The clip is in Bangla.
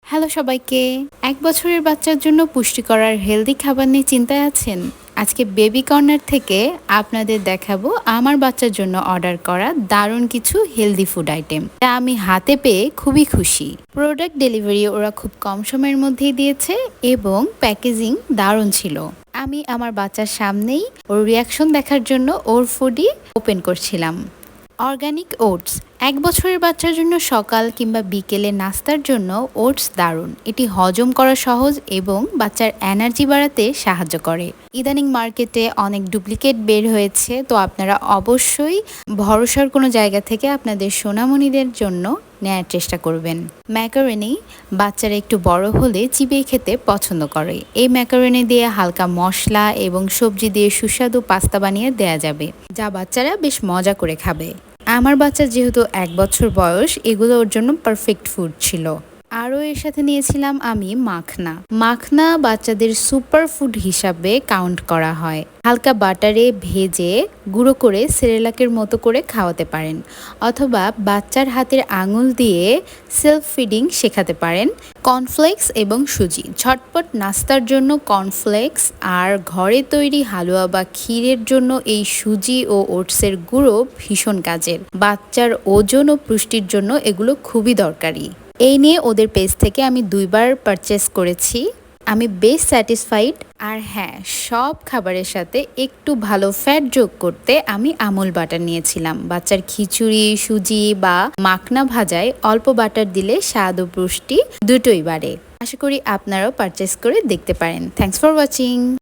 হ্যালো সবাইকে। ১ বছরের বাচ্চার জন্য পুষ্টিকর আর হেলদি খাবার নিয়ে চিন্তায় আছেন? আজকে বেবি কর্নার থেকে আপনাদের দেখাবো আমার বাচ্চার জন্য অর্ডার করা দারুণ কিছু হেলদি ফুড আইটেম, যা আমি হাতে পেয়ে খুবই খুশি। প্রোডাক্ট ডেলিভারি ওরা খুব কম সময়ের মধ্যেই দিয়েছে এবং প্যাকেজিং দারুণ ছিল। আমি আমার বাচ্চার সামনেই ওর রিয়াকশন দেখার জন্য ওর ফুডই ওপেন করছিলাম। অর্গানিক ওটস ১ বছরের বাচ্চার জন্য সকাল কিংবা বিকেলে নাস্তার জন্য ওটস দারুণ। এটি হজম করা সহজ এবং বাচ্চার এনার্জি বাড়াতে সাহায্য করে। ইদানিং মার্কেটে অনেক ডুপ্লিকেট বের হয়েছে, তো আপনারা অবশ্যই ভরসার কোনো জায়গা থেকে আপনাদের সোনামণিদের জন্য নেয়ার চেষ্টা করবেন। ম্যাকারনি বাচ্চারা একটু বড় হলে চিবিয়ে খেতে পছন্দ করে। এই ম্যাকারনি দিয়ে হালকা মশলা এবং সবজি দিয়ে সুস্বাদু পাস্তা বানিয়ে দেয়া যাবে, যা বাচ্চারা বেশ মজা করে খাবে। আমার বাচ্চার যেহেতু ১ বছর বয়স, এগুলো ওর জন্য পারফেক্ট ফুড ছিল। আরও এর সাথে নিয়েছিলাম আমি মাখনা। মাখনা বাচ্চাদের সুপার ফুড হিসাবে কাউন্ট করা হয়। হালকা বাটারে ভেজে গুঁড়ো করে সেরেলাকের মতো করে খাওয়াতে পারেন, অথবা বাচ্চার হাতের আঙুল দিয়ে সেলফ ফিডিং শেখাতে পারেন। কর্নফ্লেক্স এবং সুজি ঝটপট নাস্তার জন্য কর্নফ্লেক্স, আর ঘরে তৈরি হালুয়া বা ক্ষীরের জন্য এই সুজি ও ওটসের গুঁড়ো ভীষণ কাজের। বাচ্চার ওজন ও পুষ্টির জন্য এগুলো খুবই দরকারি। এই নিয়ে ওদের পেজ থেকে আমি ২ বার পারচেস করেছি। আমি বেশ স্যাটিসফাইড। আর হ্যাঁ, সব খাবারের সাথে একটু ভালো ফ্যাট যোগ করতে আমি আমুল বাটার নিয়েছিলাম। বাচ্চার খিচুড়ি, সুজি বা মাখনা ভাজায় অল্প বাটার দিলে স্বাদ ও পুষ্টি দুটোই বাড়ে। আশা করি আপনারাও পারচেস করে দেখতে পারেন। Thanks for watching.